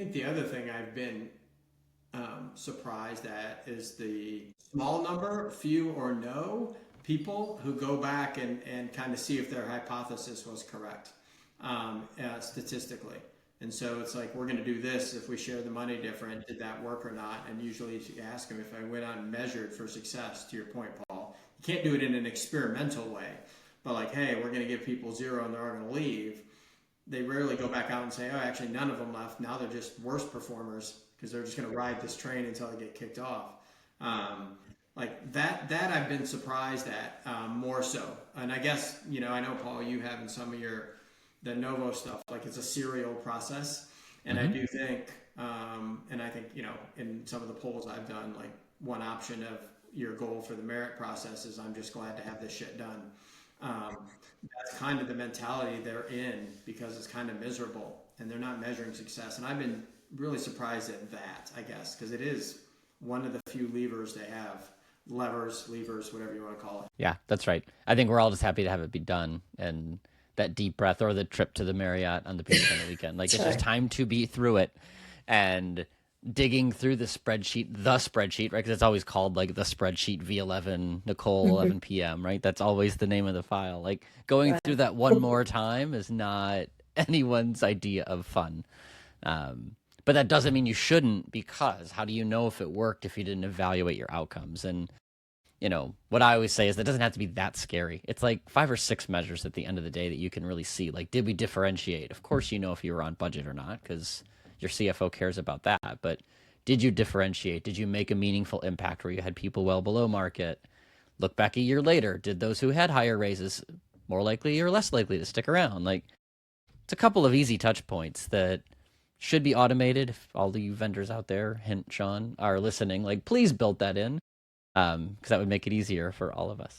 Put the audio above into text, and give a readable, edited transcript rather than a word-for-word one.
think the other thing I've been surprised at is the small number, few or no people who go back and kind of see if their hypothesis was correct statistically. And so it's like, we're going to do this if we share the money different. Did that work or not? And usually you ask them if I went out and measured for success, to your point, Paul. You can't do it in an experimental way. But like, hey, we're going to give people zero and they're all going to leave. They rarely go back out and say, oh, actually, none of them left. Now they're just worse performers because they're just going to ride this train until they get kicked off. Like that I've been surprised at more so. And I guess, I know, Paul, you have in some of the Novo stuff, like it's a serial process. And I do think, and I think, in some of the polls I've done, like one option of your goal for the merit process is I'm just glad to have this shit done. That's kind of the mentality they're in because it's kind of miserable and they're not measuring success. And I've been really surprised at that, I guess, because it is one of the few levers they have. Levers, whatever you want to call it. Yeah, that's right. I think we're all just happy to have it be done, and that deep breath or the trip to the Marriott on the beach on the weekend. Like it's just time to be through it and digging through the spreadsheet, right? Because it's always called like the spreadsheet V11, Nicole, 11 p.m., right? That's always the name of the file. Like going through that one more time is not anyone's idea of fun. But that doesn't mean you shouldn't, because how do you know if it worked if you didn't evaluate your outcomes? And what I always say is that it doesn't have to be that scary. It's like 5 or 6 measures at the end of the day that you can really see. Like, did we differentiate? Of course, if you were on budget or not, because your CFO cares about that. But did you differentiate? Did you make a meaningful impact where you had people well below market? Look back a year later. Did those who had higher raises more likely or less likely to stick around? Like, it's a couple of easy touch points that should be automated. If all the vendors out there, hint Sean, are listening, like please build that in, because that would make it easier for all of us.